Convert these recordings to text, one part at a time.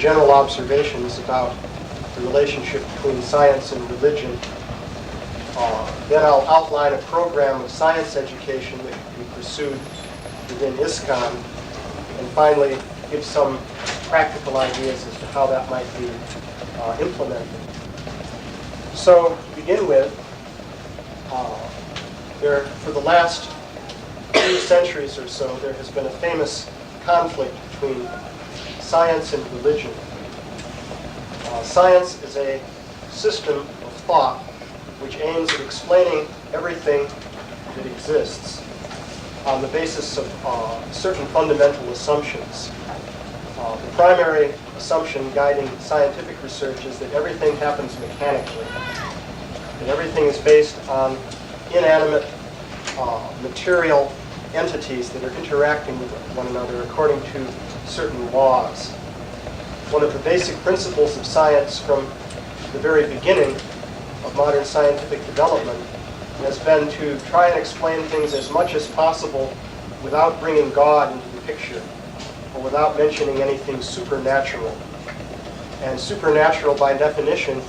general observations about the relationship between science and religion. Then I'll outline a program of science education that can be pursued within ISKCON, and finally give some practical ideas as to how that might be implemented. So to begin with, for the last 2 centuries or so, there has been a famous conflict between science and religion. Science is a system of thought which aims at explaining everything that exists on the basis of certain fundamental assumptions. The primary assumption guiding scientific research is that everything happens mechanically, that everything is based on inanimate material entities that are interacting with one another according to certain laws. One of the basic principles of science from the very beginning of modern scientific development has been to try and explain things as much as possible without bringing God into the picture, or without mentioning anything supernatural. And supernatural, by definition,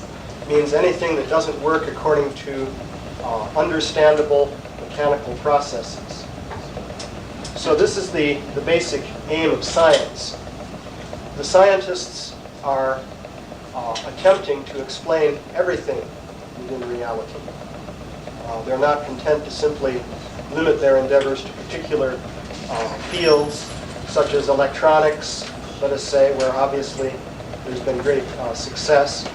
means anything that doesn't work according to understandable mechanical processes. So this is the basic aim of science. The scientists are attempting to explain everything within reality. They're not content to simply limit their endeavors to particular fields, such as electronics, let us say, where obviously there's been great success.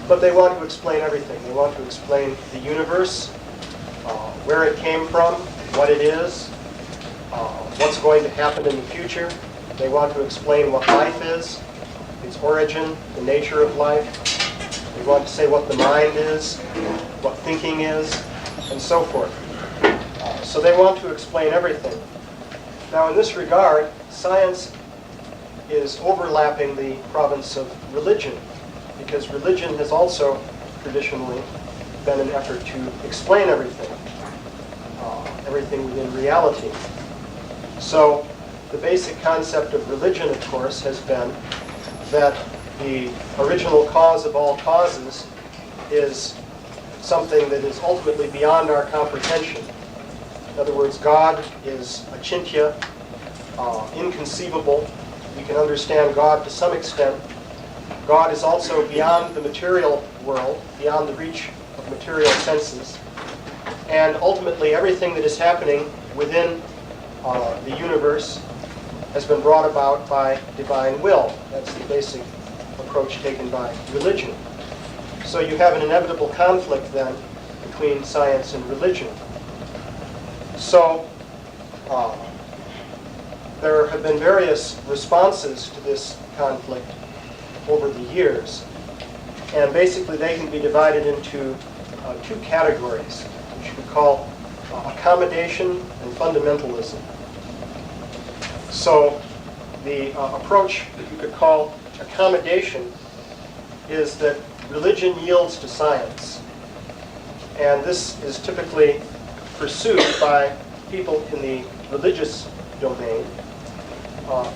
But they want to explain everything. They want to explain the universe, where it came from, what it is, what's going to happen in the future. They want to explain what life is, its origin, the nature of life. They want to say what the mind is, what thinking is, and so forth. So they want to explain everything. Now, in this regard, science is overlapping the province of religion, because religion has also traditionally been an effort to explain everything, everything within reality. So the basic concept of religion, of course, has been that the original cause of all causes is something that is ultimately beyond our comprehension. In other words, God is achintya, inconceivable. We can understand God to some extent. God is also beyond the material world, beyond the reach of material senses. And ultimately, everything that is happening within the universe has been brought about by divine will. That's the basic approach taken by religion. So you have an inevitable conflict then between science and religion. So there have been various responses to this conflict over the years. And basically they can be divided into 2 categories, which we call accommodation and fundamentalism. So the approach that you could call accommodation is that religion yields to science. And this is typically pursued by people in the religious domain.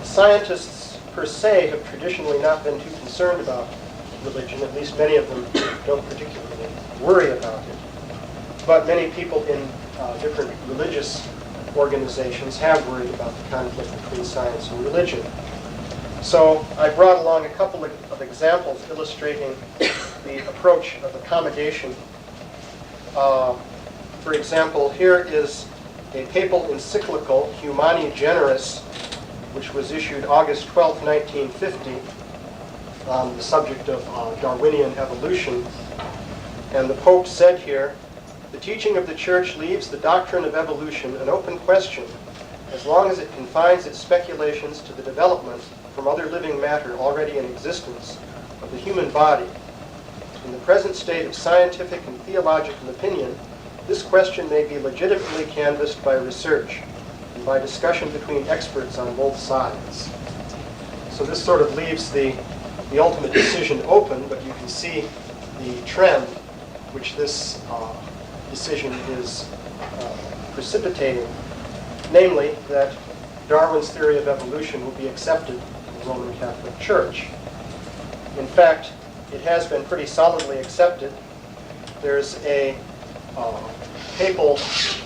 Scientists per se have traditionally not been too concerned about religion. At least many of them don't particularly worry about it. But many people in different religious organizations have worried about the conflict between science and religion. So I brought along a couple of examples illustrating the approach of accommodation. For example, here is a papal encyclical, Humani Generis, which was issued August 12, 1950, on the subject of Darwinian evolution. And the Pope said here, "The teaching of the Church leaves the doctrine of evolution an open question, as long as it confines its speculations to the development from other living matter already in existence of the human body. In the present state of scientific and theological opinion, this question may be legitimately canvassed by research and by discussion between experts on both sides." So this sort of leaves the ultimate decision open, but you can see the trend which this decision is precipitating, namely that Darwin's theory of evolution will be accepted in the Roman Catholic Church. In fact, it has been pretty solidly accepted. There's a papal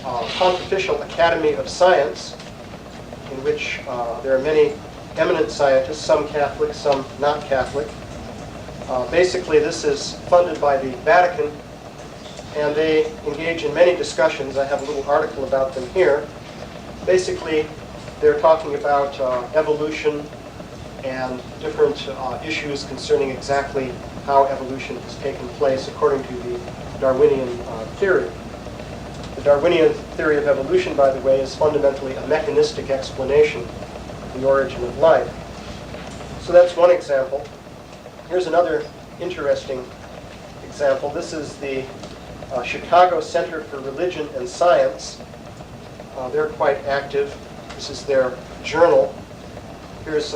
Pontifical Academy of Science in which there are many eminent scientists, some Catholic, some not Catholic. Basically, this is funded by the Vatican, and they engage in many discussions. I have a little article about them here. Basically, they're talking about evolution and different issues concerning exactly how evolution has taken place according to the Darwinian theory. The Darwinian theory of evolution, by the way, is fundamentally a mechanistic explanation of the origin of life. So that's one example. Here's another interesting example. This is the Chicago Center for Religion and Science. They're quite active. This is their journal. Here's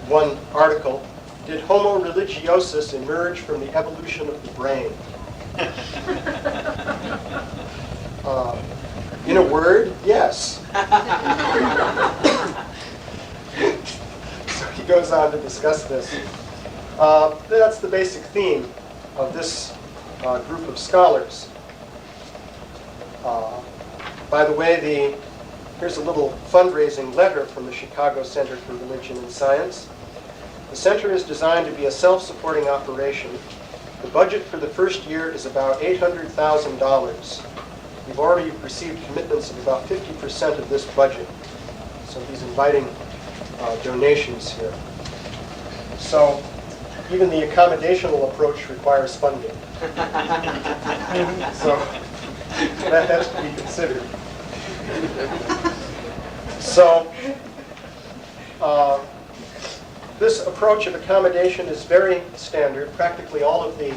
one article. Did Homo religiosus emerge from the evolution of the brain? In a word, yes. So he goes on to discuss this. That's the basic theme of this group of scholars. By the way, here's a little fundraising letter from the Chicago Center for Religion and Science. The center is designed to be a self-supporting operation. The budget for the first year is about $800,000. We've already received commitments of about 50% of this budget. So he's inviting donations here. So even the accommodational approach requires funding. So that has to be considered. So this approach of accommodation is very standard. Practically all of the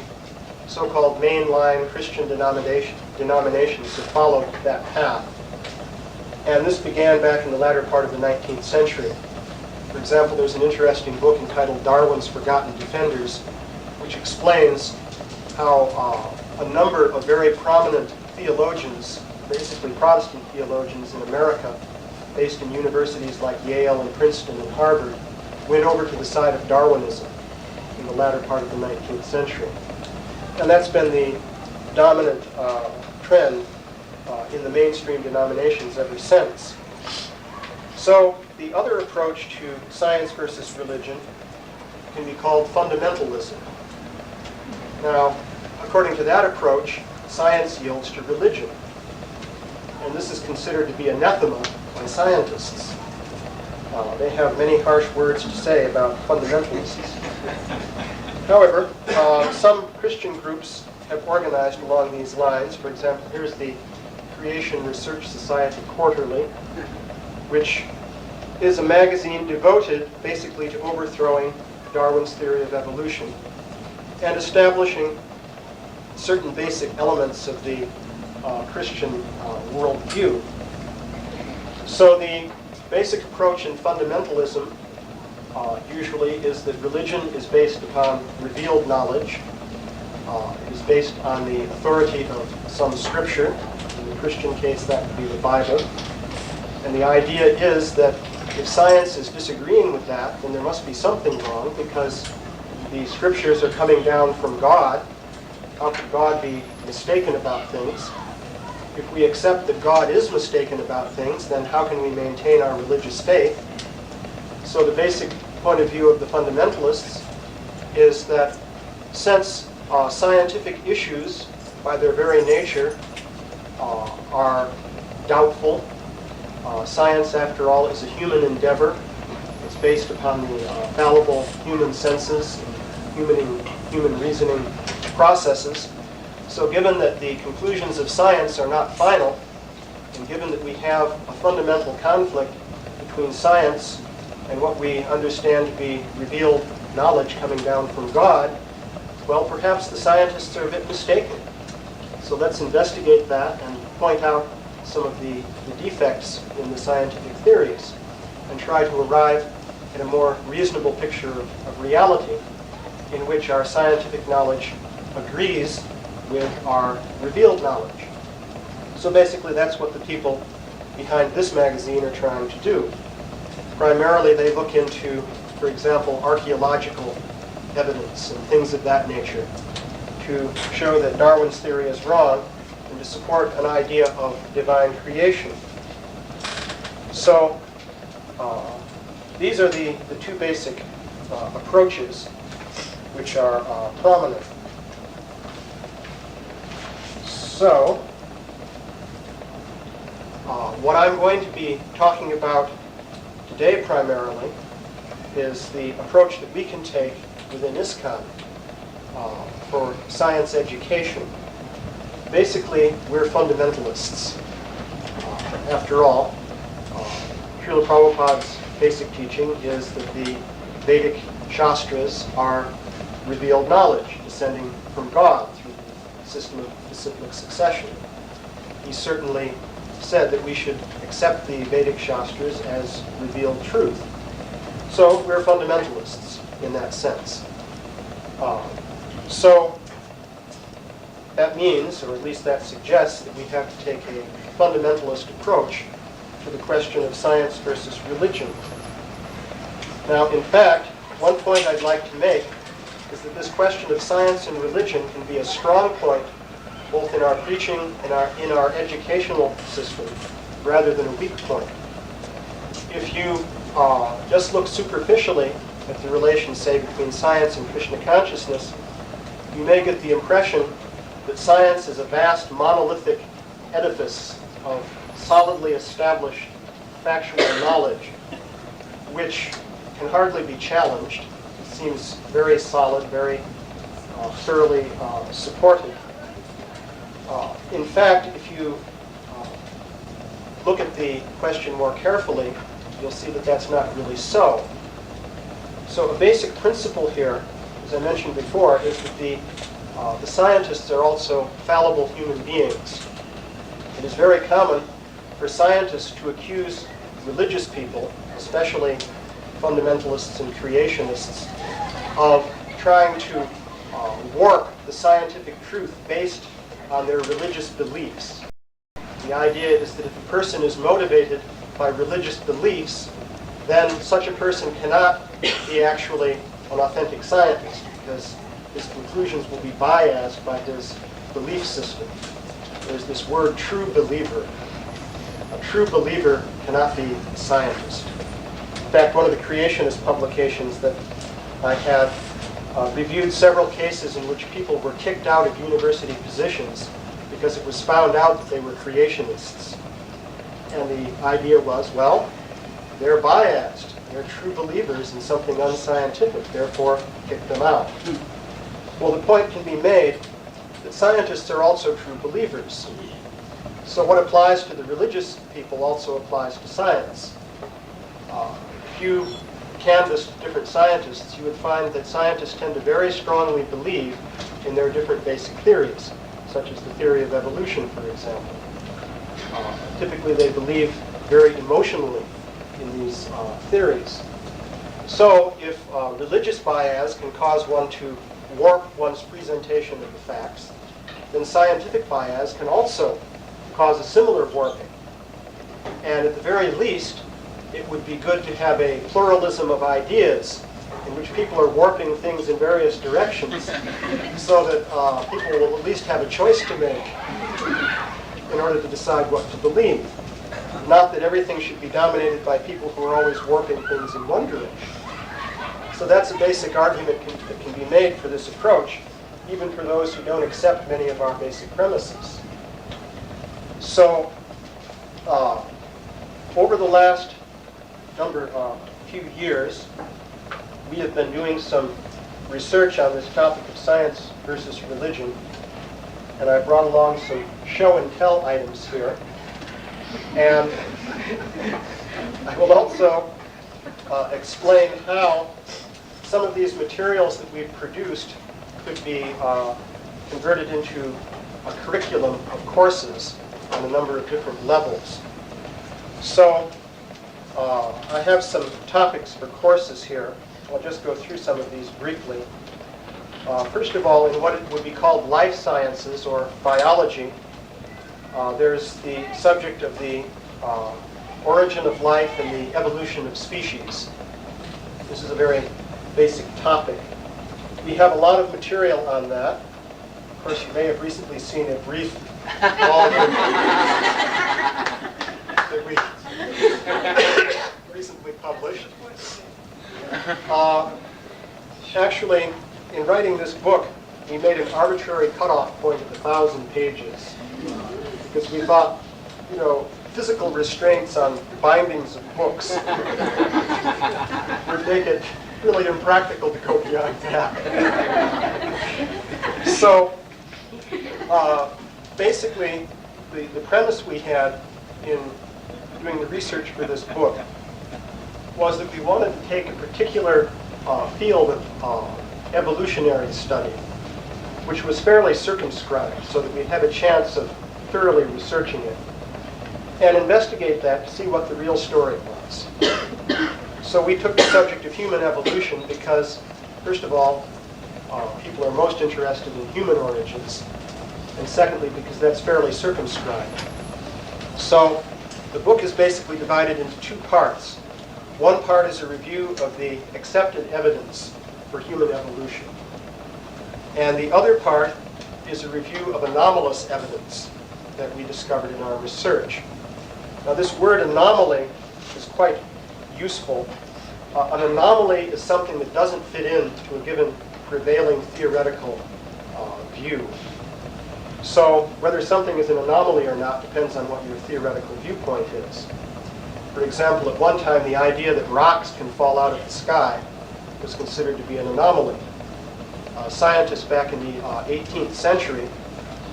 so-called mainline Christian denominations have followed that path. And this began back in the latter part of the 19th century. For example, there's an interesting book entitled Darwin's Forgotten Defenders, which explains how a number of very prominent theologians, basically Protestant theologians in America, based in universities like Yale and Princeton and Harvard, went over to the side of Darwinism in the latter part of the 19th century. And that's been the dominant trend in the mainstream denominations ever since. So the other approach to science versus religion can be called fundamentalism. Now, according to that approach, science yields to religion. And this is considered to be anathema by scientists. They have many harsh words to say about fundamentalists. However, some Christian groups have organized along these lines. For example, here's the Creation Research Society Quarterly, which is a magazine devoted basically to overthrowing Darwin's theory of evolution and establishing certain basic elements of the Christian worldview. So the basic approach in fundamentalism usually is that religion is based upon revealed knowledge. It is based on the authority of some scripture. In the Christian case, that would be the Bible. And the idea is that if science is disagreeing with that, then there must be something wrong, because the scriptures are coming down from God. How could God be mistaken about things? If we accept that God is mistaken about things, then how can we maintain our religious faith? So the basic point of view of the fundamentalists is that since scientific issues, by their very nature, are doubtful, science, after all, is a human endeavor. It's based upon the fallible human senses, human reasoning processes. So given that the conclusions of science are not final, and given that we have a fundamental conflict between science and what we understand to be revealed knowledge coming down from God, well, perhaps the scientists are a bit mistaken. So let's investigate that and point out some of the defects in the scientific theories and try to arrive at a more reasonable picture of reality in which our scientific knowledge agrees with our revealed knowledge. So basically that's what the people behind this magazine are trying to do. Primarily they look into, for example, archaeological evidence and things of that nature to show that Darwin's theory is wrong and to support an idea of divine creation. So these are the two basic approaches which are prominent. So what I'm going to be talking about today primarily is the approach that we can take within ISKCON for science education. Basically, we're fundamentalists. After all, Srila Prabhupada's basic teaching is that the Vedic Shastras are revealed knowledge descending from God through the system of disciplic succession. He certainly said that we should accept the Vedic Shastras as revealed truth. So we're fundamentalists in that sense. So that means, or at least that suggests, that we have to take a fundamentalist approach to the question of science versus religion. Now, in fact, one point I'd like to make is that this question of science and religion can be a strong point both in our preaching and in our educational system, rather than a weak point. If you just look superficially at the relation, say, between science and Krishna consciousness, you may get the impression that science is a vast monolithic edifice of solidly established factual knowledge, which can hardly be challenged. It seems very solid, very thoroughly supported. In fact, if you look at the question more carefully, you'll see that that's not really so. So a basic principle here, as I mentioned before, is that the scientists are also fallible human beings. It is very common for scientists to accuse religious people, especially fundamentalists and creationists, of trying to warp the scientific truth based on their religious beliefs. The idea is that if a person is motivated by religious beliefs, then such a person cannot be actually an authentic scientist, because his conclusions will be biased by his belief system. There's this word, true believer. A true believer cannot be a scientist. In fact, one of the creationist publications that I had reviewed several cases in which people were kicked out of university positions because it was found out that they were creationists. And the idea was, well, they're biased. They're true believers in something unscientific, therefore kick them out. Well, the point can be made that scientists are also true believers. So what applies to the religious people also applies to science. If you canvassed different scientists, you would find that scientists tend to very strongly believe in their different basic theories, such as the theory of evolution, for example. Typically, they believe very emotionally in these theories. So if religious bias can cause one to warp one's presentation of the facts, then scientific bias can also cause a similar warping. And at the very least, it would be good to have a pluralism of ideas in which people are warping things in various directions so that people will at least have a choice to make in order to decide what to believe. Not that everything should be dominated by people who are always warping things in one direction. So that's a basic argument that can be made for this approach, even for those who don't accept many of our basic premises. So over the last few years, we have been doing some research on this topic of science versus religion, and I brought along some show and tell items here. And I will also explain how some of these materials that we've produced could be converted into a curriculum of courses on a number of different levels. So I have some topics for courses here. I'll just go through some of these briefly. First of all, in what would be called life sciences or biology, there's the subject of the origin of life and the evolution of species. This is a very basic topic. We have a lot of material on that. Of course, you may have recently seen a brief volume that we recently published. Actually, in writing this book, we made an arbitrary cutoff point of 1,000 pages because we thought, physical restraints on bindings of books would make it really impractical to go beyond that. So, basically, the premise we had in doing the research for this book was that we wanted to take a particular field of evolutionary study, which was fairly circumscribed, so that we'd have a chance of thoroughly researching it, and investigate that to see what the real story was. So we took the subject of human evolution because, first of all, people are most interested in human origins, and secondly, because that's fairly circumscribed. So the book is basically divided into two parts. One part is a review of the accepted evidence for human evolution. And the other part is a review of anomalous evidence that we discovered in our research. Now, this word anomaly is quite useful. An anomaly is something that doesn't fit into a given prevailing theoretical view. So whether something is an anomaly or not depends on what your theoretical viewpoint is. For example, at one time, the idea that rocks can fall out of the sky was considered to be an anomaly. Scientists back in the 18th century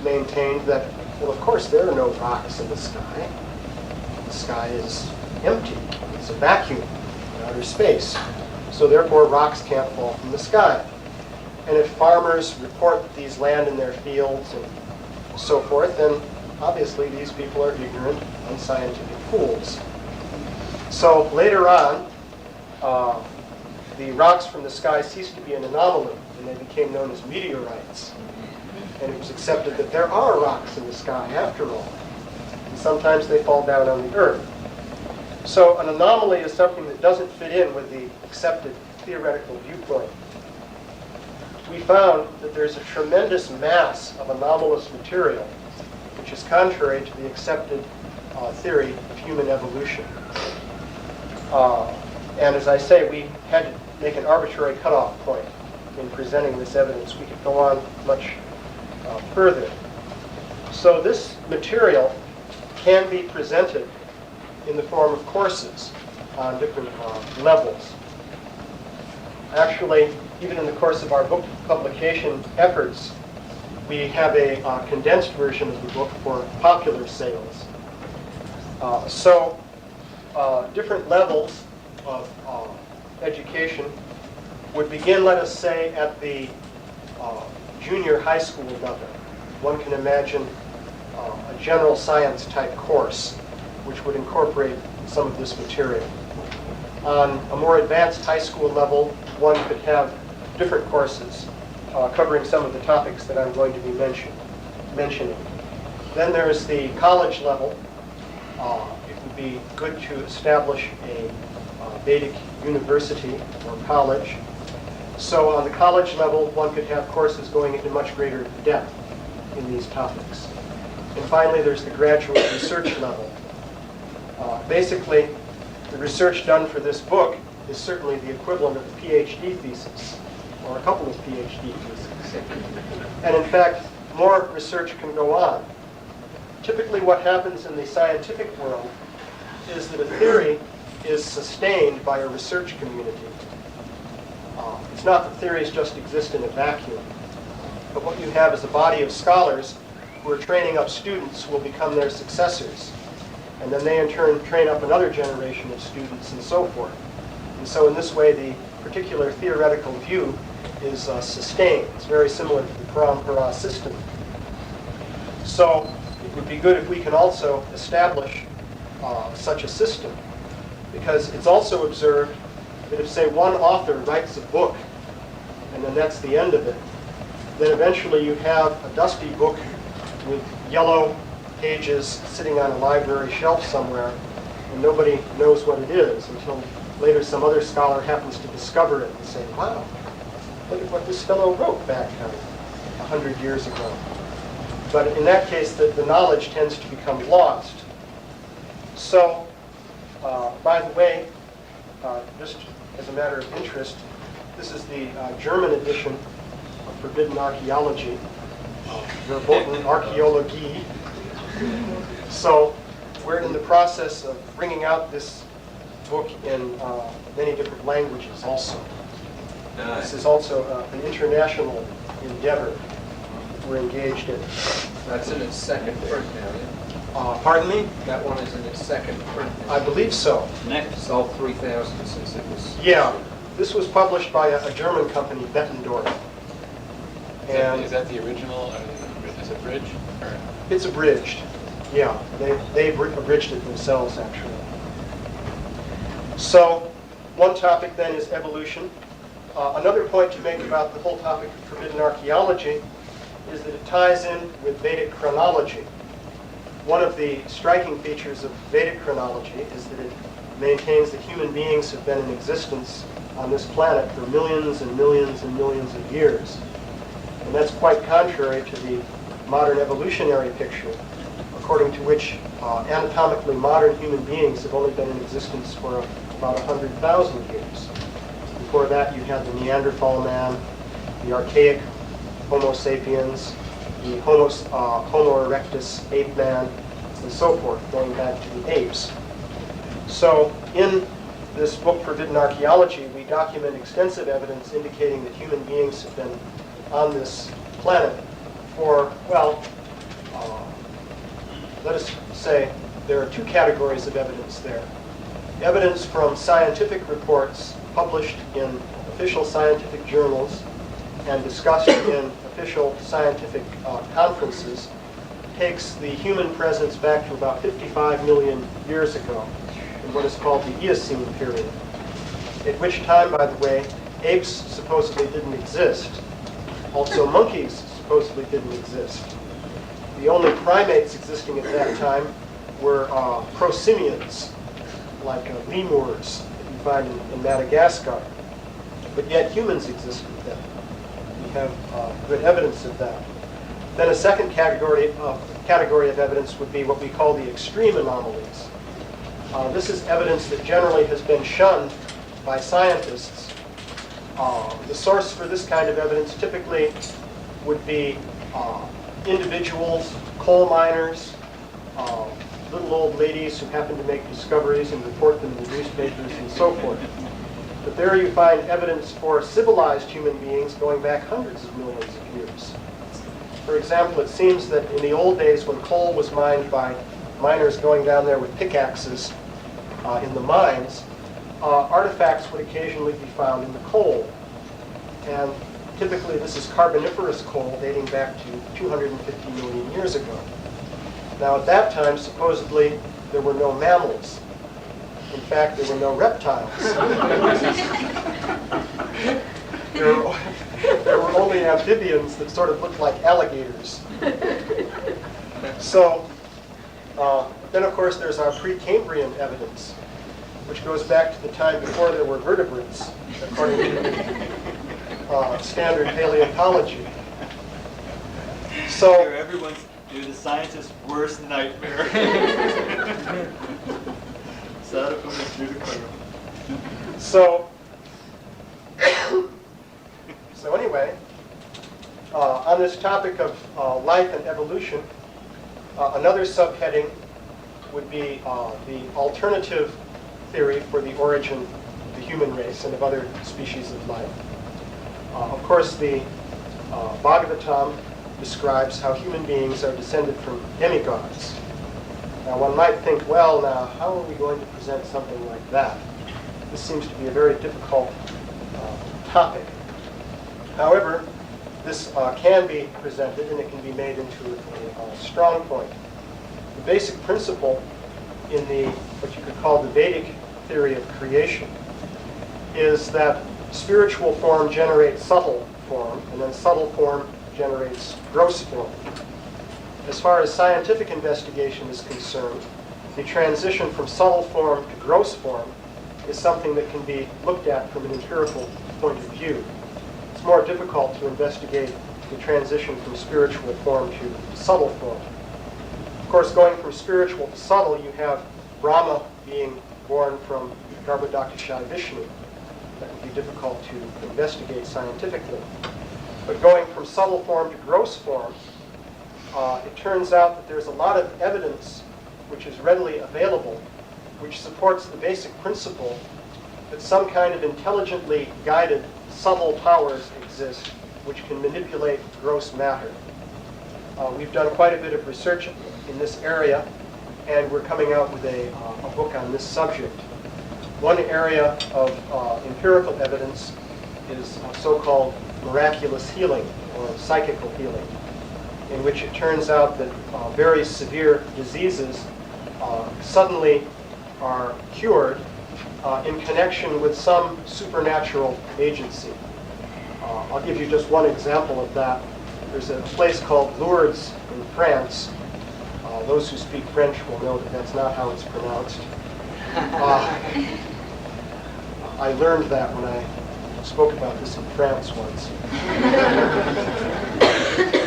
maintained that, well, of course, there are no rocks in the sky. The sky is empty. It's a vacuum in outer space. So therefore, rocks can't fall from the sky. And if farmers report that these land in their fields and so forth, then obviously these people are ignorant, unscientific fools. So later on, the rocks from the sky ceased to be an anomaly, and they became known as meteorites. And it was accepted that there are rocks in the sky after all. And sometimes they fall down on the earth. So an anomaly is something that doesn't fit in with the accepted theoretical viewpoint. We found that there's a tremendous mass of anomalous material, which is contrary to the accepted theory of human evolution. And as I say, we had to make an arbitrary cutoff point in presenting this evidence. We could go on much further. So this material can be presented in the form of courses on different levels. Actually, even in the course of our book publication efforts, we have a condensed version of the book for popular sales. Different levels of education would begin, let us say, at the junior high school level. One can imagine a general science type course which would incorporate some of this material. On a more advanced high school level, one could have different courses covering some of the topics that I'm going to be mentioning. Then there's the college level. It would be good to establish a Vedic university or college. So on the college level, one could have courses going into much greater depth in these topics. And finally, there's the graduate research level. Basically, the research done for this book is certainly the equivalent of a PhD thesis, or a couple of PhD theses. And in fact, more research can go on. Typically what happens in the scientific world is that a theory is sustained by a research community. It's not that theories just exist in a vacuum, but what you have is a body of scholars who are training up students who will become their successors. And then they in turn train up another generation of students and so forth. And so in this way, the particular theoretical view is sustained. It's very similar to the parampara system. So it would be good if we can also establish such a system, because it's also observed that if, say, one author writes a book, and then that's the end of it, then eventually you have a dusty book with yellow pages sitting on a library shelf somewhere, and nobody knows what it is until later some other scholar happens to discover it and say, wow, look at what this fellow wrote back 100 years ago. But in that case, the knowledge tends to become lost. So, by the way, just as a matter of interest, this is the German edition of Forbidden Archaeology, Verboten Archäologie. So we're in the process of bringing out this book in many different languages also. This is also an international endeavor we're engaged in. That's in its second print now, yeah? Pardon me? That one is in its second print now. I believe so. Next. Sold 3,000 since it was... Yeah. This was published by a German company, Bettendorf. Is that the original? Is it abridged? Or? It's abridged. Yeah, they've abridged it themselves, actually. So, one topic then is evolution. Another point to make about the whole topic of forbidden archaeology is that it ties in with Vedic chronology. One of the striking features of Vedic chronology is that it maintains that human beings have been in existence on this planet for millions and millions and millions of years. And that's quite contrary to the modern evolutionary picture, according to which anatomically modern human beings have only been in existence for about 100,000 years. Before that, you had the Neanderthal man, the archaic Homo sapiens, the Homo erectus ape man, and so forth, going back to the apes. So in this book, Forbidden Archaeology, we document extensive evidence indicating that human beings have been on this planet for, well, let us say there are two categories of evidence there. Evidence from scientific reports published in official scientific journals and discussed in official scientific conferences takes the human presence back to about 55 million years ago in what is called the Eocene period, at which time, by the way, apes supposedly didn't exist. Also, monkeys supposedly didn't exist. The only primates existing at that time were prosimians, like lemurs that you find in Madagascar. But yet humans existed then. We have good evidence of that. Then a second category of evidence would be what we call the extreme anomalies. This is evidence that generally has been shunned by scientists. The source for this kind of evidence typically would be individuals, coal miners, little old ladies who happen to make discoveries and report them in the newspapers and so forth. But there you find evidence for civilized human beings going back hundreds of millions of years. For example, it seems that in the old days when coal was mined by miners going down there with pickaxes in the mines, artifacts would occasionally be found in the coal. And typically this is Carboniferous coal dating back to 250 million years ago. Now at that time, supposedly, there were no mammals. In fact, there were no reptiles. There were only amphibians that sort of looked like alligators. So, then of course there's our Precambrian evidence, which goes back to the time before there were vertebrates, according to standard paleontology. So, you're the scientist's worst nightmare. So anyway, on this topic of life and evolution, another subheading would be the alternative theory for the origin of the human race and of other species of life. Of course, the Bhagavatam describes how human beings are descended from demigods. Now, one might think, well, now, how are we going to present something like that? This seems to be a very difficult topic. However, this can be presented and it can be made into a strong point. The basic principle in what you could call the Vedic theory of creation is that spiritual form generates subtle form, and then subtle form generates gross form. As far as scientific investigation is concerned, the transition from subtle form to gross form is something that can be looked at from an empirical point of view. It's it's more difficult to investigate the transition from spiritual form to subtle form. Of course, going from spiritual to subtle, you have Brahma being born from Garbhodakashayi Vishnu. That would be difficult to investigate scientifically. But going from subtle form to gross form, it turns out that there's a lot of evidence which is readily available, which supports the basic principle that some kind of intelligently guided subtle powers exist which can manipulate gross matter. We've done quite a bit of research in this area, and we're coming out with a book on this subject. One area of empirical evidence is so-called miraculous healing, or psychical healing, in which it turns out that very severe diseases suddenly are cured in connection with some supernatural agency. I'll give you just one example of that. There's a place called Lourdes in France. Those who speak French will know that that's not how it's pronounced. I learned that when I spoke about this in France once.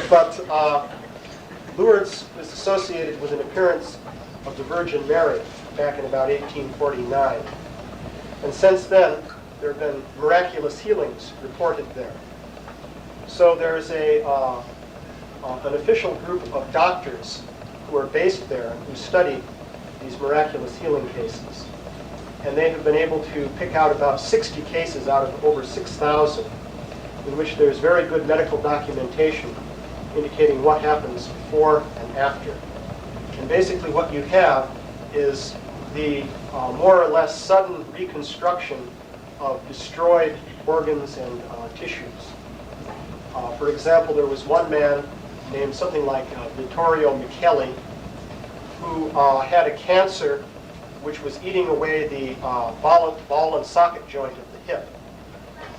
But Lourdes was associated with an appearance of the Virgin Mary back in about 1849. And since then, there have been miraculous healings reported there. So there's an official group of doctors who are based there and who study these miraculous healing cases. And they have been able to pick out about 60 cases out of over 6,000 in which there's very good medical documentation indicating what happens before and after. And basically what you have is the more or less sudden reconstruction of destroyed organs and tissues. For example, there was one man named something like Vittorio Micheli who had a cancer which was eating away the ball and socket joint of the hip.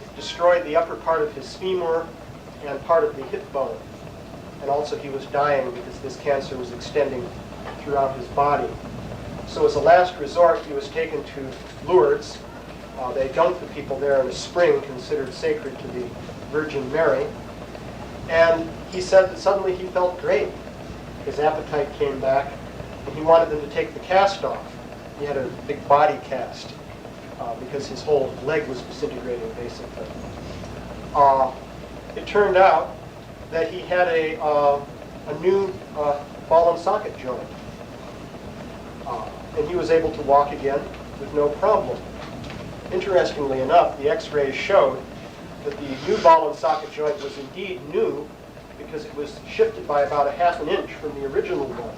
It destroyed the upper part of his femur and part of the hip bone. And also he was dying because this cancer was extending throughout his body. So as a last resort, he was taken to Lourdes. They dumped the people there in a spring considered sacred to the Virgin Mary. And he said that suddenly he felt great. His appetite came back, and he wanted them to take the cast off. He had a big body cast because his whole leg was disintegrating, basically. It turned out that he had a new ball and socket joint. And he was able to walk again with no problem. Interestingly enough, the x-rays showed that the new ball and socket joint was indeed new because it was shifted by about 1/2 inch from the original one,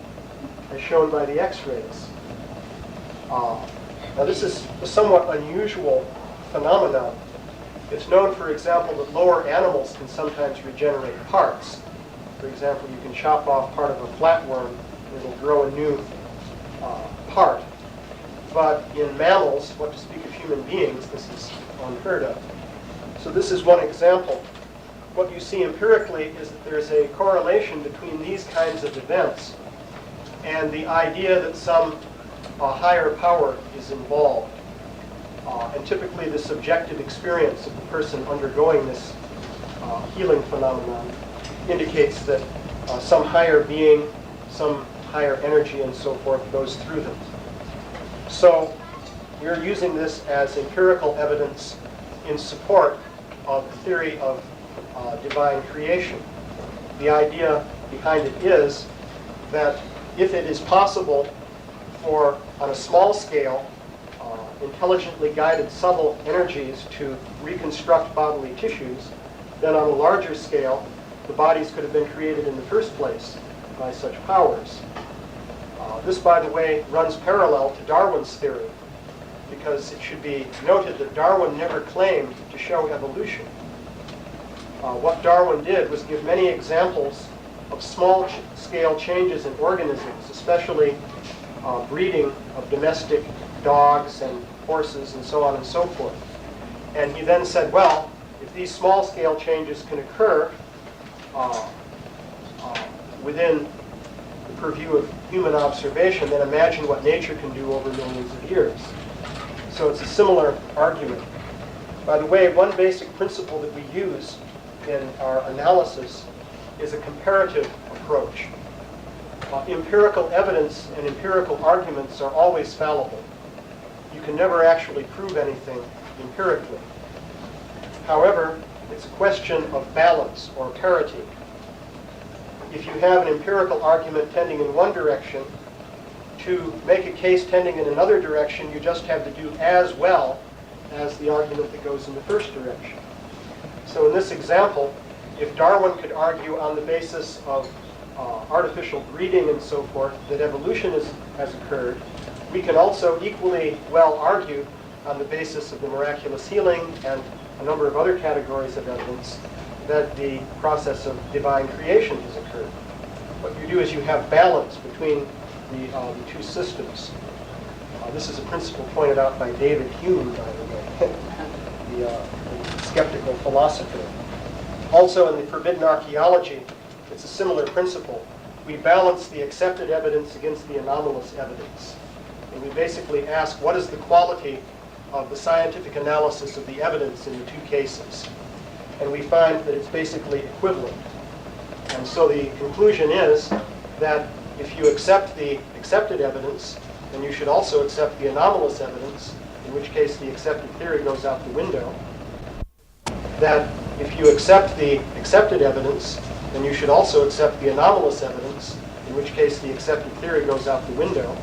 as shown by the x-rays. Now this is a somewhat unusual phenomenon. It's known, for example, that lower animals can sometimes regenerate parts. For example, you can chop off part of a flatworm and it'll grow a new part. But in mammals, what to speak of human beings, this is unheard of. So this is one example. What you see empirically is that there's a correlation between these kinds of events and the idea that some higher power is involved. And typically the subjective experience of the person undergoing this healing phenomenon indicates that some higher being, some higher energy and so forth goes through them. So we're using this as empirical evidence in support of the theory of divine creation. The idea behind it is that if it is possible for, on a small scale, intelligently guided subtle energies to reconstruct bodily tissues, then on a larger scale, the bodies could have been created in the first place by such powers. This, by the way, runs parallel to Darwin's theory, because it should be noted that Darwin never claimed to show evolution. What Darwin did was give many examples of small-scale changes in organisms, especially breeding of domestic dogs and horses and so on and so forth. And he then said, well, if these small-scale changes can occur within the purview of human observation, then imagine what nature can do over millions of years. So it's a similar argument. By the way, one basic principle that we use in our analysis is a comparative approach. Empirical evidence and empirical arguments are always fallible. You can never actually prove anything empirically. However, it's a question of balance or parity. If you have an empirical argument tending in one direction, to make a case tending in another direction, you just have to do as well as the argument that goes in the first direction. So in this example, if Darwin could argue on the basis of artificial breeding and so forth that evolution has occurred, we can also equally well argue on the basis of the miraculous healing and a number of other categories of evidence that the process of divine creation has occurred. What you do is you have balance between the two systems. This is a principle pointed out by David Hume, by the way, the skeptical philosopher. Also in the Forbidden Archaeology, it's a similar principle. We balance the accepted evidence against the anomalous evidence. And we basically ask, what is the quality of the scientific analysis of the evidence in the two cases? And we find that it's basically equivalent. And so the conclusion is that if you accept the accepted evidence, then you should also accept the anomalous evidence, in which case the accepted theory goes out the window. That if you accept the accepted evidence, then you should also accept the anomalous evidence, in which case the accepted theory goes out the window.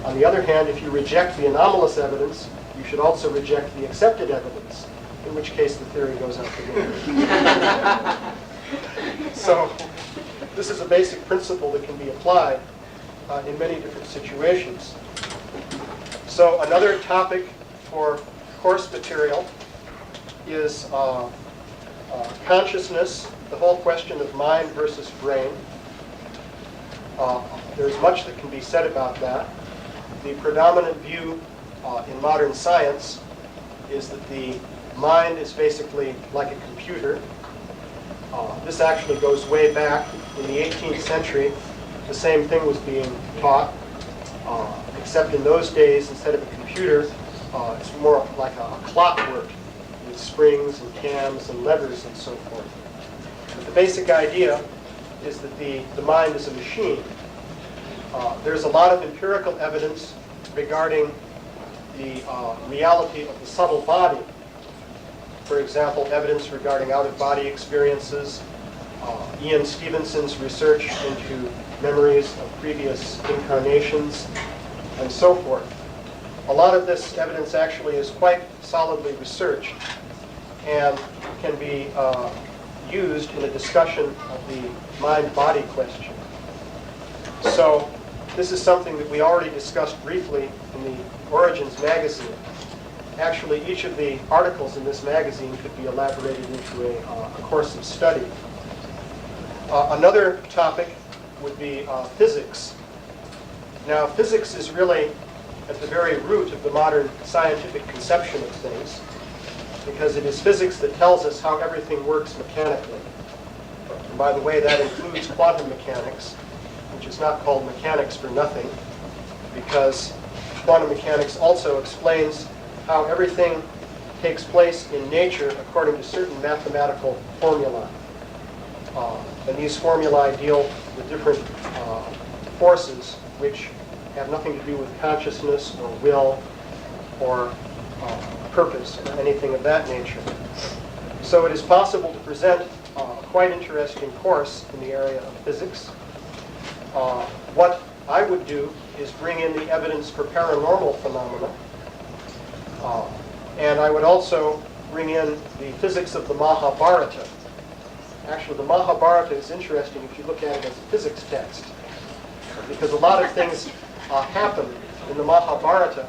On the other hand, if you reject the anomalous evidence, you should also reject the accepted evidence, in which case the theory goes out the window. So this is a basic principle that can be applied in many different situations. So another topic for course material is consciousness, the whole question of mind versus brain. There's much that can be said about that. The predominant view in modern science is that the mind is basically like a computer. This actually goes way back. In the 18th century, the same thing was being taught, except in those days, instead of a computer, it's more like a clockwork with springs and cams and levers and so forth. But the basic idea is that the mind is a machine. There's a lot of empirical evidence regarding the reality of the subtle body. For example, evidence regarding out-of-body experiences, Ian Stevenson's research into memories of previous incarnations, and so forth. A lot of this evidence actually is quite solidly researched and can be used in a discussion of the mind-body question. So this is something that we already discussed briefly in the Origins magazine. Actually, each of the articles in this magazine could be elaborated into a course of study. Another topic would be physics. Now, physics is really at the very root of the modern scientific conception of things, because it is physics that tells us how everything works mechanically. And by the way, that includes quantum mechanics, which is not called mechanics for nothing, because quantum mechanics also explains how everything takes place in nature according to certain mathematical formulae. And these formulae deal with different forces which have nothing to do with consciousness or will or purpose or anything of that nature. So it is possible to present a quite interesting course in the area of physics. What I would do is bring in the evidence for paranormal phenomena. And I would also bring in the physics of the Mahabharata. Actually, the Mahabharata is interesting if you look at it as a physics text, because a lot of things happen in the Mahabharata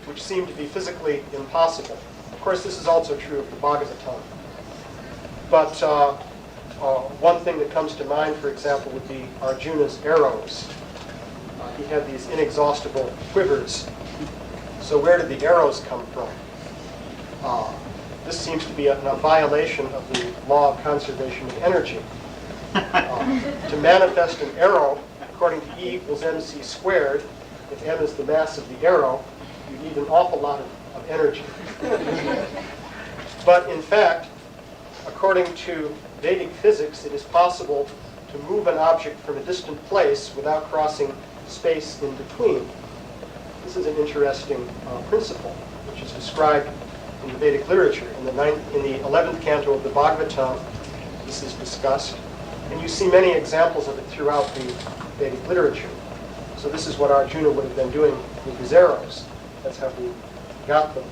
which seem to be physically impossible. Of course, this is also true of the Bhagavatam. But one thing that comes to mind, for example, would be Arjuna's arrows. He had these inexhaustible quivers. So where did the arrows come from? This seems to be a violation of the law of conservation of energy. To manifest an arrow, according to E equals mc squared, if m is the mass of the arrow, you need an awful lot of energy. But in fact, according to Vedic physics, it is possible to move an object from a distant place without crossing space in between. This is an interesting principle, which is described in the Vedic literature. In the 11th canto of the Bhagavatam, this is discussed. And you see many examples of it throughout the Vedic literature. So this is what Arjuna would have been doing with his arrows. That's how he got them.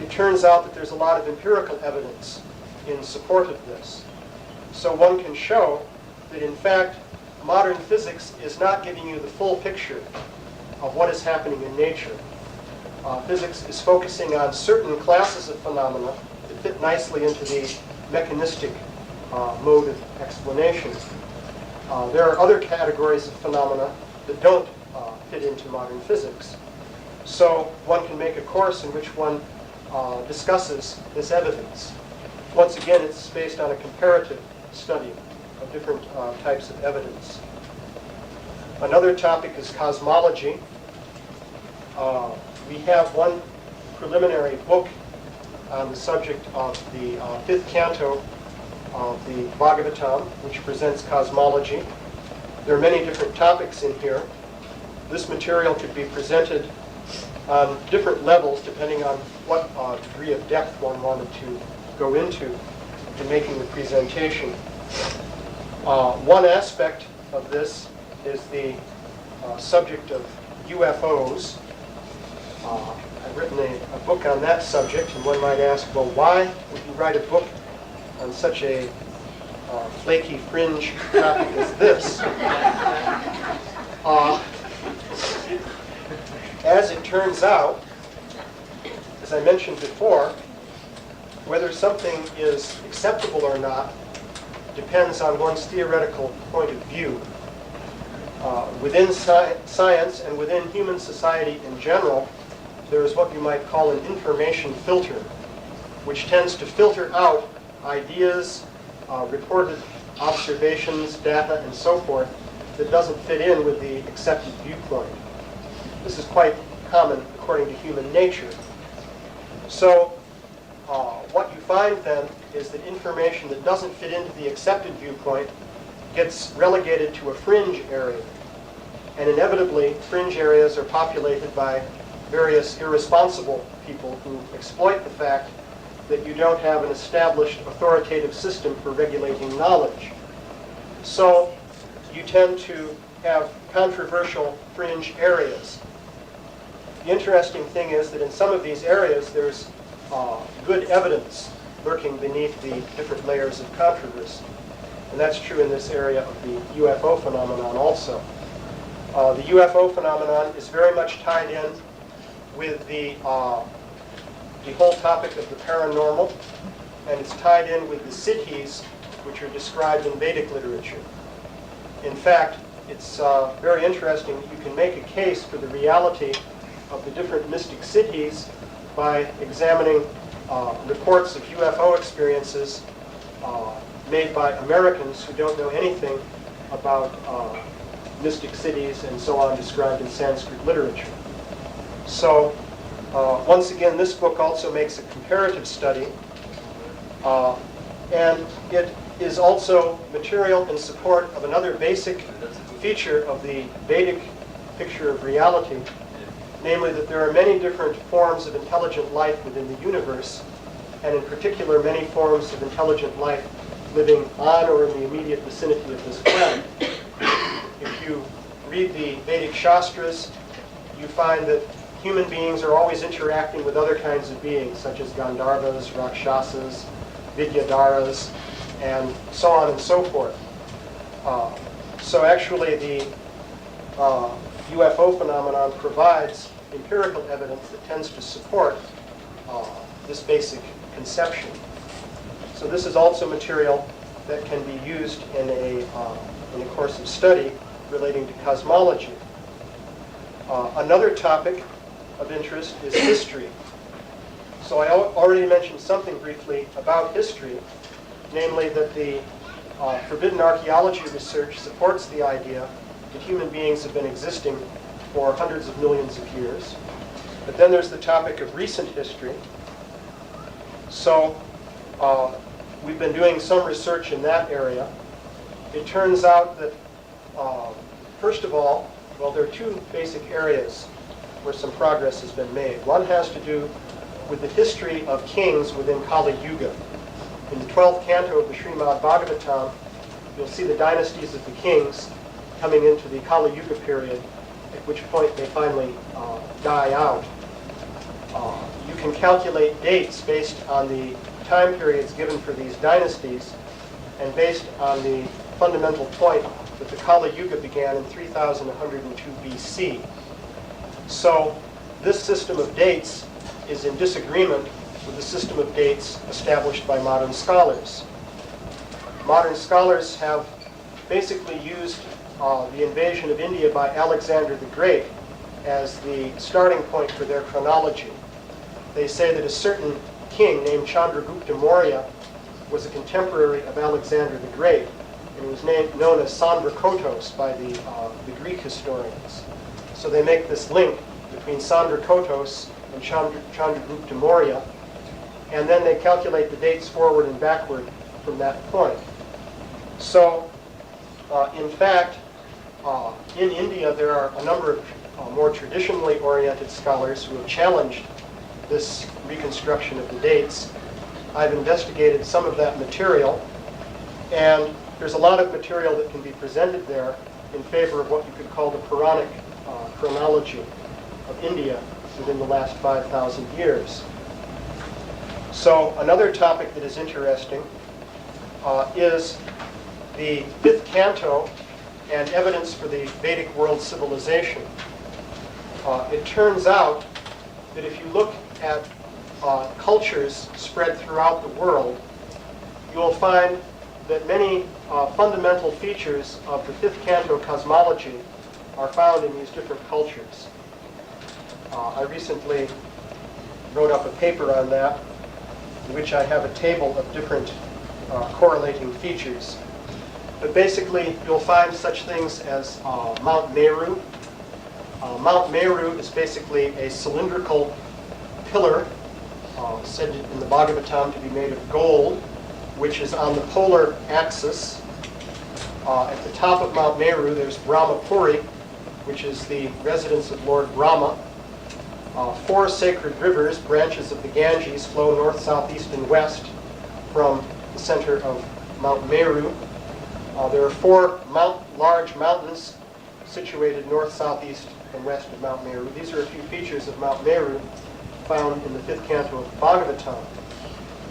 It turns out that there's a lot of empirical evidence in support of this. So one can show that, in fact, modern physics is not giving you the full picture of what is happening in nature. Physics is focusing on certain classes of phenomena that fit nicely into the mechanistic mode of explanation. There are other categories of phenomena that don't fit into modern physics. So one can make a course in which one discusses this evidence. Once again, it's based on a comparative study of different types of evidence. Another topic is cosmology. We have one preliminary book on the subject of the 5th canto of the Bhagavatam, which presents cosmology. There are many different topics in here. This material could be presented on different levels depending on what degree of depth one wanted to go into in making the presentation. One aspect of this is the subject of UFOs. I've written a book on that subject, and one might ask, well, why would you write a book on such a flaky fringe topic as this? As it turns out, as I mentioned before, whether something is acceptable or not depends on one's theoretical point of view. Within science and within human society in general, there is what you might call an information filter, which tends to filter out ideas, reported observations, data, and so forth that doesn't fit in with the accepted viewpoint. This is quite common according to human nature. So what you find then is that information that doesn't fit into the accepted viewpoint gets relegated to a fringe area. And inevitably, fringe areas are populated by various irresponsible people who exploit the fact that you don't have an established authoritative system for regulating knowledge. So you tend to have controversial fringe areas. The interesting thing is that in some of these areas there's good evidence lurking beneath the different layers of controversy. And that's true in this area of the UFO phenomenon also. The UFO phenomenon is very much tied in with the whole topic of the paranormal, and it's tied in with the siddhis, which are described in Vedic literature. In fact, it's very interesting that you can make a case for the reality of the different mystic siddhis by examining reports of UFO experiences made by Americans who don't know anything about mystic cities and so on described in Sanskrit literature. So once again, this book also makes a comparative study, and it is also material in support of another basic feature of the Vedic picture of reality, namely that there are many different forms of intelligent life within the universe, and in particular many forms of intelligent life living on or in the immediate vicinity of this planet. If you read the Vedic Shastras, you find that human beings are always interacting with other kinds of beings, such as Gandharvas, Rakshasas, Vidyadharas, and so on and so forth. So actually the UFO phenomenon provides empirical evidence that tends to support this basic conception. So this is also material that can be used in a course of study relating to cosmology. Another topic of interest is history. So I already mentioned something briefly about history, namely that the forbidden archaeology research supports the idea that human beings have been existing for hundreds of millions of years. But then there's the topic of recent history. So we've been doing some research in that area. It turns out that, first of all, well, there are two basic areas where some progress has been made. One has to do with the history of kings within Kali Yuga. In the 12th canto of the Srimad Bhagavatam, you'll see the dynasties of the kings coming into the Kali Yuga period, at which point they finally die out. You can calculate dates based on the time periods given for these dynasties and based on the fundamental point that the Kali Yuga began in 3102 BC. So this system of dates is in disagreement with the system of dates established by modern scholars. Modern scholars have basically used the invasion of India by Alexander the Great as the starting point for their chronology. They say that a certain king named Chandragupta Maurya was a contemporary of Alexander the Great, and he was known as Sandrakotos by the Greek historians. So they make this link between Sandrakotos and Chandragupta Maurya, and then they calculate the dates forward and backward from that point. So, in fact, in India there are a number of more traditionally oriented scholars who have challenged this reconstruction of the dates. I've investigated some of that material, and there's a lot of material that can be presented there in favor of what you could call the Puranic chronology of India within the last 5,000 years. So another topic that is interesting is the 5th canto and evidence for the Vedic world civilization. It turns out that if you look at cultures spread throughout the world, you'll find that many fundamental features of the 5th canto cosmology are found in these different cultures. I recently wrote up a paper on that, in which I have a table of different correlating features. But basically, you'll find such things as Mount Meru. Mount Meru is basically a cylindrical pillar, said in the Bhagavatam to be made of gold, which is on the polar axis. At the top of Mount Meru, there's Brahmapuri, which is the residence of Lord Brahma. 4 sacred rivers, branches of the Ganges, flow north, south, east, and west from the center of Mount Meru. There are 4 large mountains situated north, south, east, and west of Mount Meru. These are a few features of Mount Meru found in the 5th canto of Bhagavatam.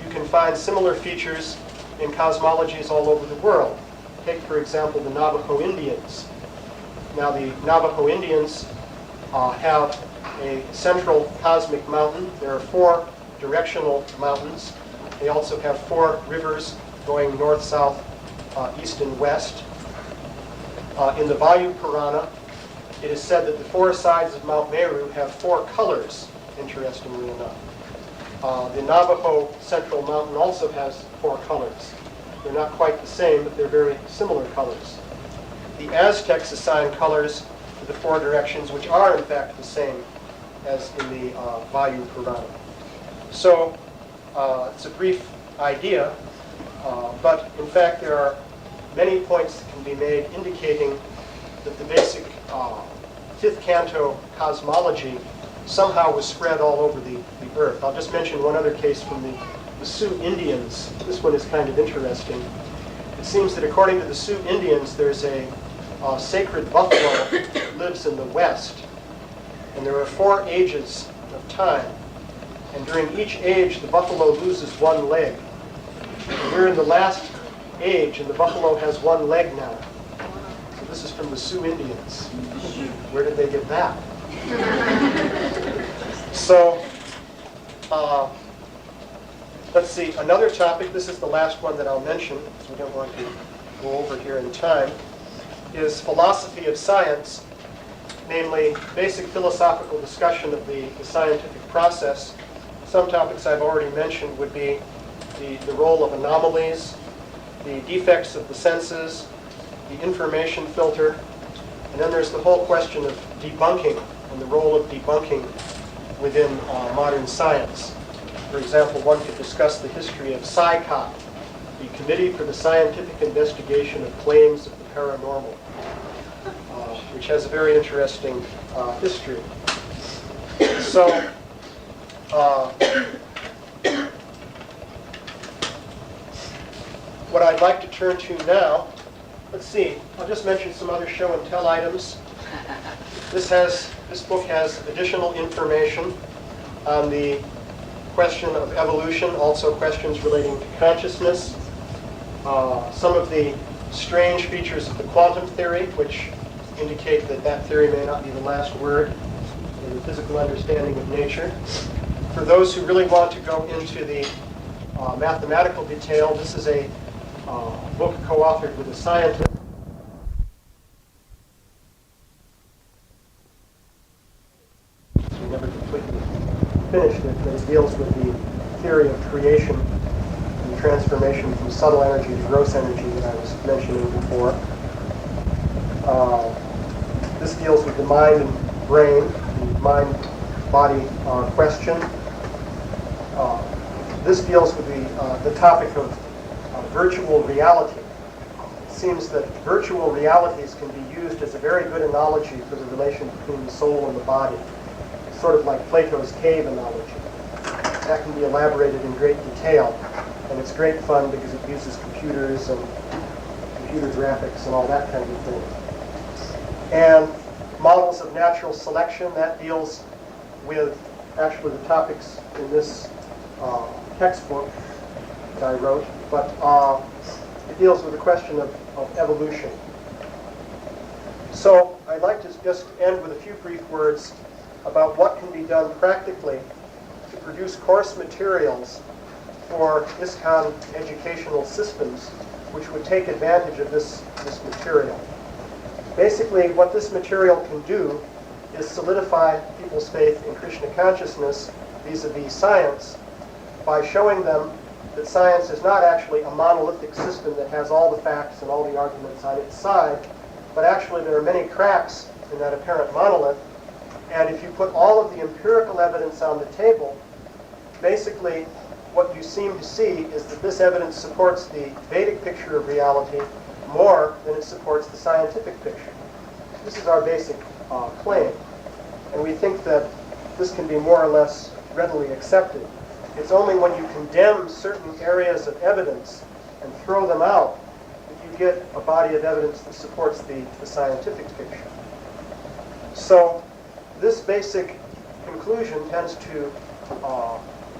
You can find similar features in cosmologies all over the world. Take, for example, the Navajo Indians. Now, the Navajo Indians have a central cosmic mountain. There are 4 directional mountains. They also have 4 rivers going north, south, east, and west. In the Vayu Purana, it is said that the 4 sides of Mount Meru have 4 colors, interestingly enough. The Navajo Central Mountain also has 4 colors. They're not quite the same, but they're very similar colors. The Aztecs assign colors to the 4 directions, which are in fact the same as in the Vayu Purana. So it's a brief idea, but in fact there are many points that can be made indicating that the basic 5th canto cosmology somehow was spread all over the earth. I'll just mention one other case from the Sioux Indians. This one is kind of interesting. It seems that according to the Sioux Indians, there's a sacred buffalo that lives in the west. And there are 4 ages of time. And during each age, the buffalo loses 1 leg. And we're in the last age, and the buffalo has 1 leg now. So this is from the Sioux Indians. Where did they get that? So, let's see, another topic, this is the last one that I'll mention, because we don't want to go over here in time, is philosophy of science, namely basic philosophical discussion of the scientific process. Some topics I've already mentioned would be the role of anomalies, the defects of the senses, the information filter, and then there's the whole question of debunking and the role of debunking within modern science. For example, one could discuss the history of SciCop, the Committee for the Scientific Investigation of Claims of the Paranormal, which has a very interesting history. So, what I'd like to turn to now, let's see, I'll just mention some other show and tell items. This book has additional information on the question of evolution, also questions relating to consciousness, some of the strange features of the quantum theory, which indicate that that theory may not be the last word in the physical understanding of nature. For those who really want to go into the mathematical detail, this is a book co-authored with a scientist. We never completely finished it, but it deals with the theory of creation and transformation from subtle energy to gross energy that I was mentioning before. This deals with the mind and brain, the mind-body question. This deals with the topic of virtual reality. It seems that virtual realities can be used as a very good analogy for the relation between the soul and the body. It's sort of like Plato's cave analogy. That can be elaborated in great detail, and it's great fun because it uses computers and computer graphics and all that kind of thing. And models of natural selection, that deals with actually the topics in this textbook that I wrote, but it deals with the question of evolution. So I'd like to just end with a few brief words about what can be done practically to produce course materials for ISKCON educational systems which would take advantage of this material. Basically, what this material can do is solidify people's faith in Krishna consciousness vis-a-vis science by showing them that science is not actually a monolithic system that has all the facts and all the arguments on its side, but actually there are many cracks in that apparent monolith. And if you put all of the empirical evidence on the table, basically what you seem to see is that this evidence supports the Vedic picture of reality more than it supports the scientific picture. This is our basic claim. And we think that this can be more or less readily accepted. It's only when you condemn certain areas of evidence and throw them out that you get a body of evidence that supports the scientific picture. So this basic conclusion tends to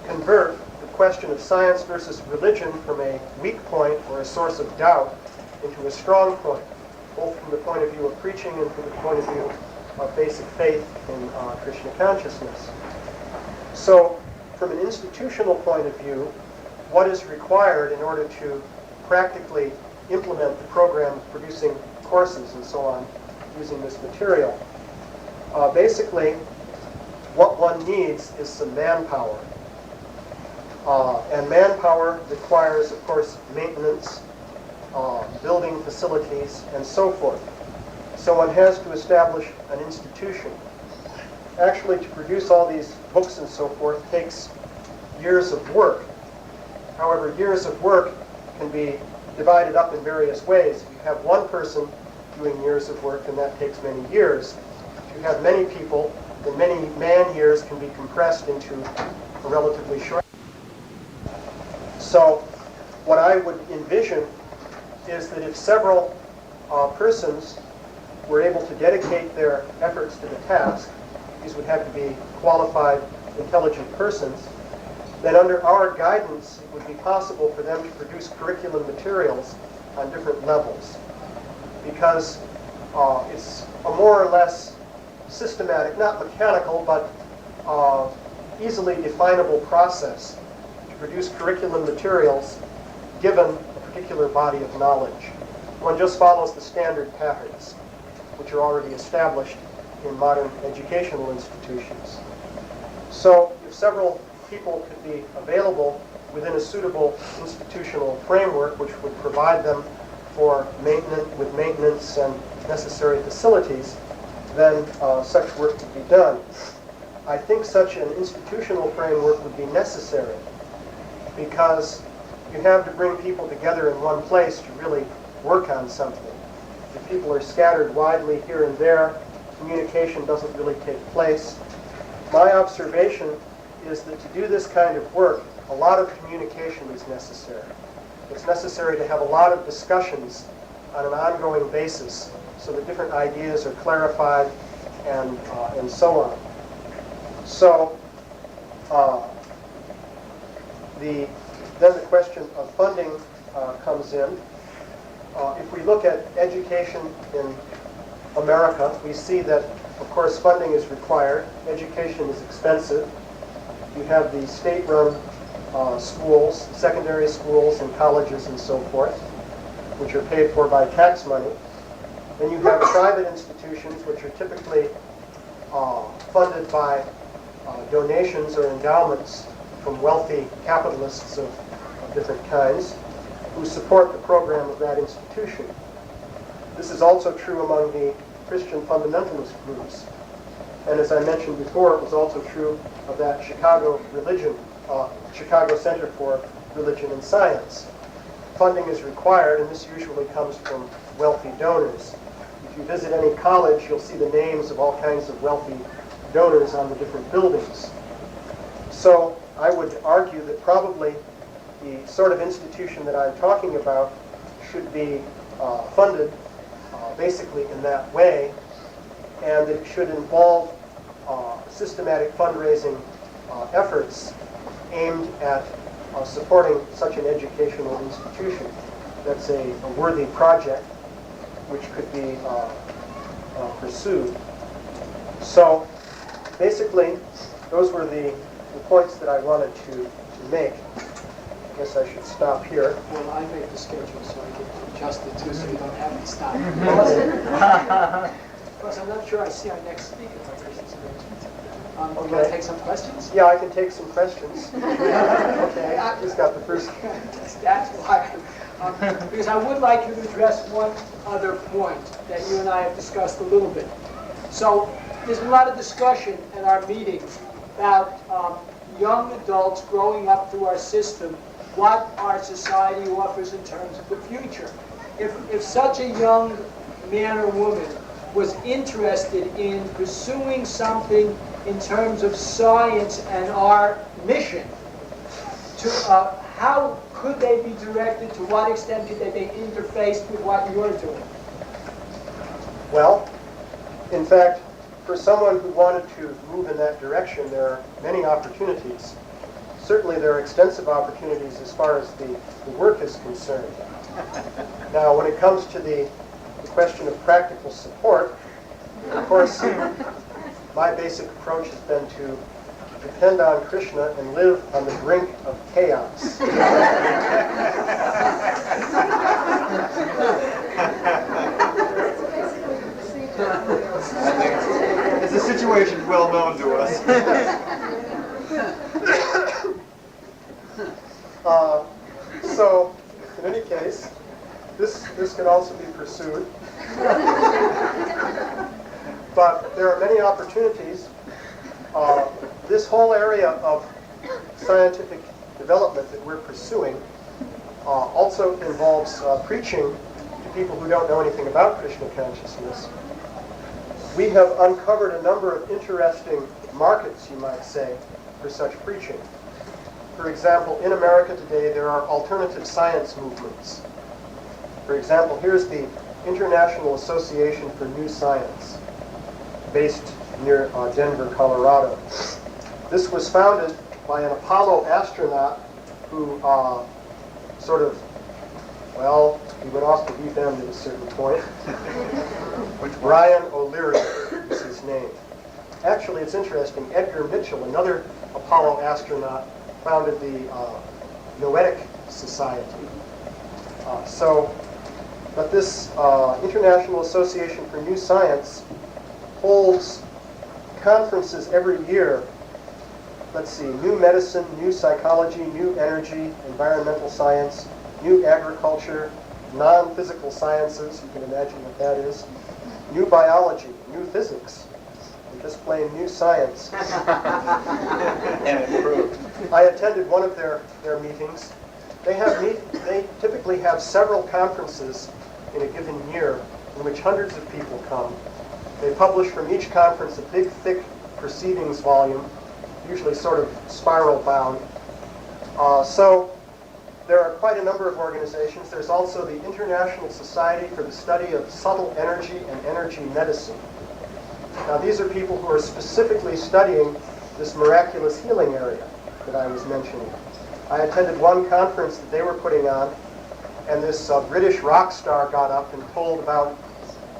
convert the question of science versus religion from a weak point or a source of doubt into a strong point, both from the point of view of preaching and from the point of view of basic faith in Krishna consciousness. So, from an institutional point of view, what is required in order to practically implement the program of producing courses and so on using this material? Basically, what one needs is some manpower. And manpower requires, of course, maintenance, building facilities, and so forth. So one has to establish an institution. Actually, to produce all these books and so forth takes years of work. However, years of work can be divided up in various ways. If you have one person doing years of work, then that takes many years. If you have many people, then many man-years can be compressed into a relatively short. So what I would envision is that if several persons were able to dedicate their efforts to the task, these would have to be qualified, intelligent persons, then under our guidance it would be possible for them to produce curriculum materials on different levels. Because it's a more or less systematic, not mechanical, but easily definable process to produce curriculum materials given a particular body of knowledge. One just follows the standard patterns, which are already established in modern educational institutions. So if several people could be available within a suitable institutional framework which would provide them with maintenance and necessary facilities, then such work could be done. I think such an institutional framework would be necessary because you have to bring people together in one place to really work on something. If people are scattered widely here and there, communication doesn't really take place. My observation is that to do this kind of work, a lot of communication is necessary. It's necessary to have a lot of discussions on an ongoing basis so that different ideas are clarified and so on. So then the question of funding comes in. If we look at education in America, we see that, of course, funding is required. Education is expensive. You have the state-run schools, secondary schools and colleges and so forth, which are paid for by tax money. Then you have private institutions, which are typically funded by donations or endowments from wealthy capitalists of different kinds who support the program of that institution. This is also true among the Christian fundamentalist groups. And as I mentioned before, it was also true of that Chicago Center for Religion and Science. Funding is required, and this usually comes from wealthy donors. If you visit any college, you'll see the names of all kinds of wealthy donors on the different buildings. So I would argue that probably the sort of institution that I'm talking about should be funded basically in that way, and that it should involve systematic fundraising efforts aimed at supporting such an educational institution. That's a worthy project which could be pursued. So basically, those were the points that I wanted to make. I guess I should stop here. Well, I make the schedule so I can adjust it too, so you don't have to stop. Plus, I'm not sure I see our next speaker. You want to take some questions? Yeah, I can take some questions. Okay, who's got the first? That's why. Because I would like you to address one other point that you and I have discussed a little bit. So there's been a lot of discussion at our meetings about young adults growing up through our system, what our society offers in terms of the future. If such a young man or woman was interested in pursuing something in terms of science and our mission, how could they be directed? To what extent could they be interfaced with what you're doing? Well, in fact, for someone who wanted to move in that direction, there are many opportunities. Certainly there are extensive opportunities as far as the work is concerned. Now, when it comes to the question of practical support, of course, my basic approach has been to depend on Krishna and live on the brink of chaos. It's a situation well known to us. So, in any case, this can also be pursued. But there are many opportunities. This whole area of scientific development that we're pursuing also involves preaching to people who don't know anything about Krishna consciousness. We have uncovered a number of interesting markets, you might say, for such preaching. For example, in America today, there are alternative science movements. For example, here's the International Association for New Science, based near Denver, Colorado. This was founded by an Apollo astronaut who he went off the deep end at a certain point. Brian O'Leary is his name. Actually, it's interesting. Edgar Mitchell, another Apollo astronaut, founded the Noetic Society. But this International Association for New Science holds conferences every year. Let's see, new medicine, new psychology, new energy, environmental science, new agriculture, non-physical sciences, you can imagine what that is, new biology, new physics. just plain new science. And improved. I attended one of their meetings. They typically have several conferences in a given year in which hundreds of people come. They publish from each conference a big, thick proceedings volume, usually sort of spiral bound. So there are quite a number of organizations. There's also the International Society for the Study of Subtle Energy and Energy Medicine. Now, these are people who are specifically studying this miraculous healing area that I was mentioning. I attended one conference that they were putting on, and this British rock star got up and told about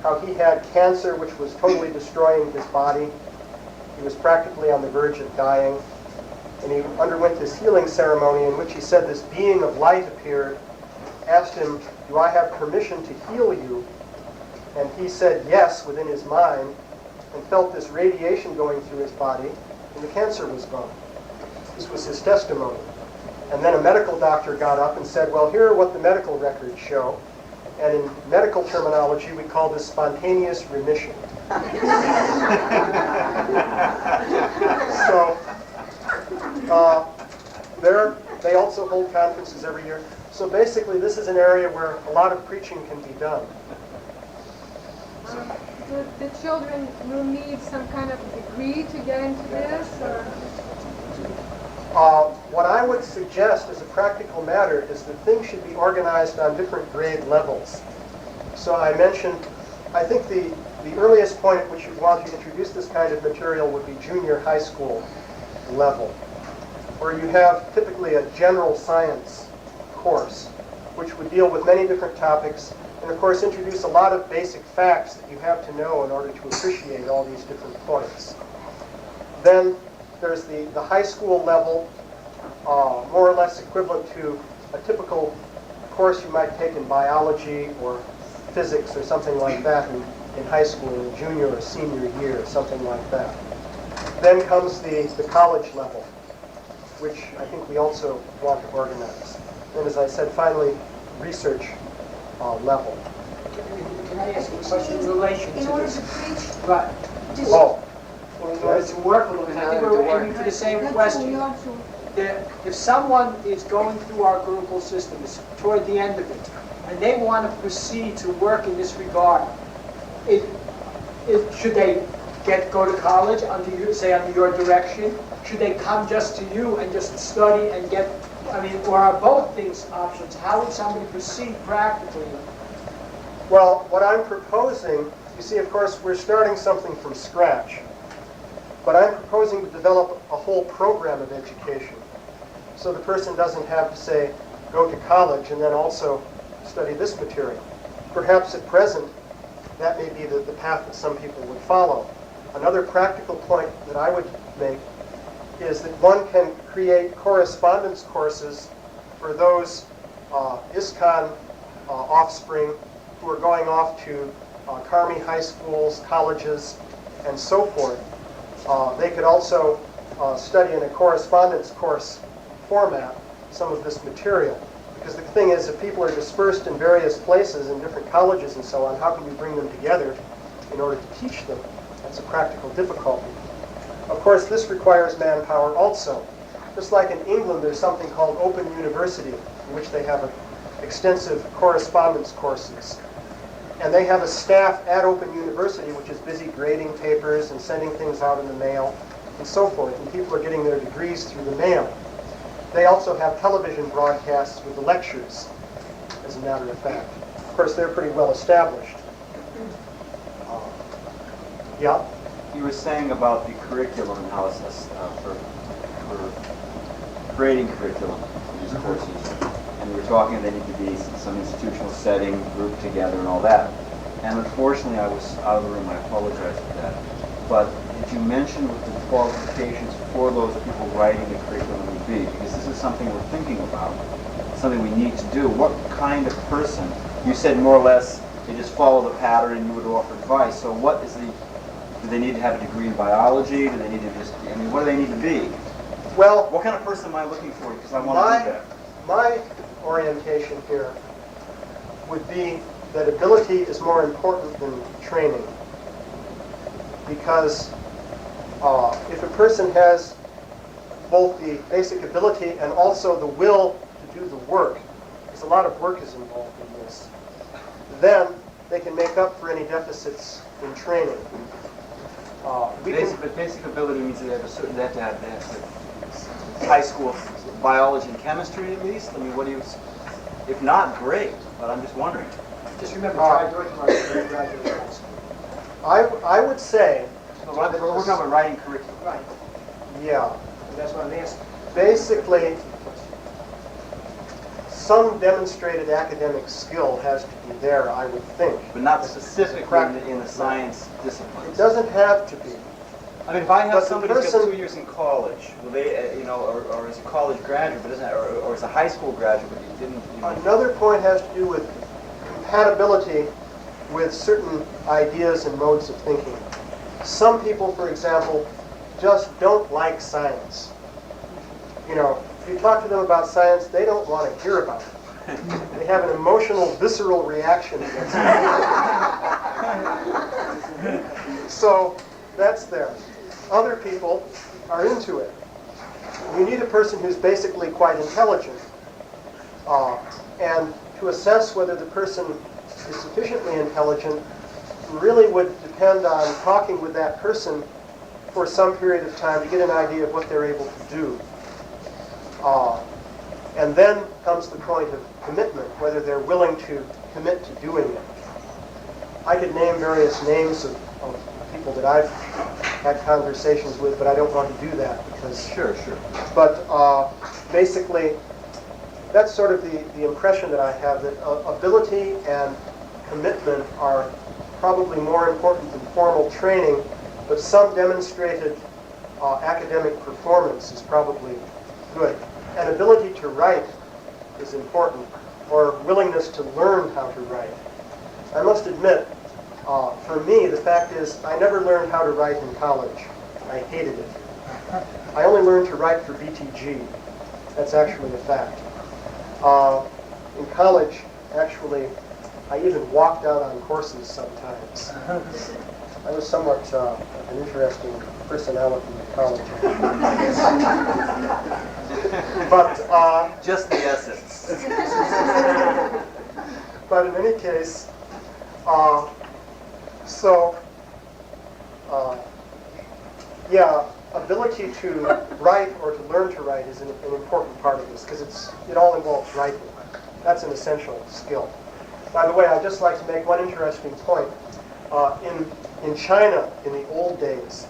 how he had cancer which was totally destroying his body. He was practically on the verge of dying, and he underwent this healing ceremony in which he said this being of light appeared, asked him, "Do I have permission to heal you?" And he said yes within his mind, and felt this radiation going through his body, and the cancer was gone. This was his testimony. And then a medical doctor got up and said, well, here are what the medical records show. And in medical terminology, we call this spontaneous remission. So, they also hold conferences every year. So basically, this is an area where a lot of preaching can be done. The children will need some kind of degree to get into this, or? What I would suggest as a practical matter is that things should be organized on different grade levels. So I mentioned, I think the earliest point at which you'd want to introduce this kind of material would be junior high school level, where you have typically a general science course, which would deal with many different topics, and of course introduce a lot of basic facts that you have to know in order to appreciate all these different points. Then there's the high school level, more or less equivalent to a typical course you might take in biology or physics or something like that in high school, in a junior or senior year, something like that. Then comes the college level, which I think we also want to organize. And as I said, finally, research level. Can I ask a question in relation to In order this? to preach, Right. Oh, Well, in order to work a little bit, I think we're aiming for the same that's question. we also, If someone is going through our Gurukul system, is toward the end of it, and they want to proceed to work in this regard, should they go to college under you, say under your direction? Should they come just to you and just study and get? I mean, or are both things options? How would somebody proceed practically? well, what I'm proposing, you see, of course, we're starting something from scratch, but I'm proposing to develop a whole program of education. So the person doesn't have to, say, go to college and then also study this material. Perhaps at present, that may be the path that some people would follow. Another practical point that I would make is that one can create correspondence courses for those ISKCON offspring who are going off to Carmi high schools, colleges, and so forth. They could also study in a correspondence course format some of this material. Because the thing is, if people are dispersed in various places, in different colleges and so on, how can we bring them together in order to teach them? That's a practical difficulty. Of course, this requires manpower also. Just like in England, there's something called Open University, in which they have extensive correspondence courses. And they have a staff at Open University which is busy grading papers and sending things out in the mail and so forth. And people are getting their degrees through the mail. They also have television broadcasts with the lectures, as a matter of fact. Of course, they're pretty well established. Yeah? You were saying about the curriculum and how it's for creating curriculum for these courses. And we were talking they need to be some institutional setting, grouped together and all that. And unfortunately, I was out of the room. I apologize for that. But did you mention what the qualifications for those people writing the curriculum would be? Because this is something we're thinking about, something we need to do. What kind of person? You said more or less they just follow the pattern and you would offer advice. So what is do they need to have a degree in biology? Do they need to what do they need to be? Well, What kind of person am I looking for? Because I want to do that. my orientation here would be that ability is more important than training. Because If a person has both the basic ability and also the will to do the work, because a lot of work is involved in this, then they can make up for any deficits in training. But basic ability means they have a certain, they have to have high school biology and chemistry at least? I mean, what do you, if not, great, but I'm just wondering. Just remember, try George Martin graduated high school. I would say, We're talking about writing curriculum. Right, yeah, and that's what I'm asking. basically, some demonstrated academic skill has to be there, I would think. But not specifically in the science disciplines. It doesn't have to be. I mean, if I have But the somebody who's got person- 2 years in college, will they, or is a college graduate, but isn't, or is a high school graduate, but he didn't, Another point has to do with compatibility with certain ideas and modes of thinking. Some people, for example, just don't like science. You know, if you talk to them about science, they don't want to hear about it. They have an emotional, visceral reaction against it. So that's there. Other people are into it. You need a person who's basically quite intelligent. And to assess whether the person is sufficiently intelligent really would depend on talking with that person for some period of time to get an idea of what they're able to do. And then comes the point of commitment, whether they're willing to commit to doing it. I could name various names of people that I've had conversations with, but I don't want to do that because... Sure. But basically, that's sort of the impression that I have, that ability and commitment are probably more important than formal training, but some demonstrated academic performance is probably good. And ability to write is important, or willingness to learn how to write. I must admit, for me, the fact is I never learned how to write in college. I hated it. I only learned to write for BTG. That's actually a fact. In college, actually, I even walked out on courses sometimes. I was somewhat an interesting personality in college. But Just the essence. but in any case, yeah, ability to write or to learn to write is an important part of this because it all involves writing. That's an essential skill. By the way, I'd just like to make one interesting point. In China, in the old days,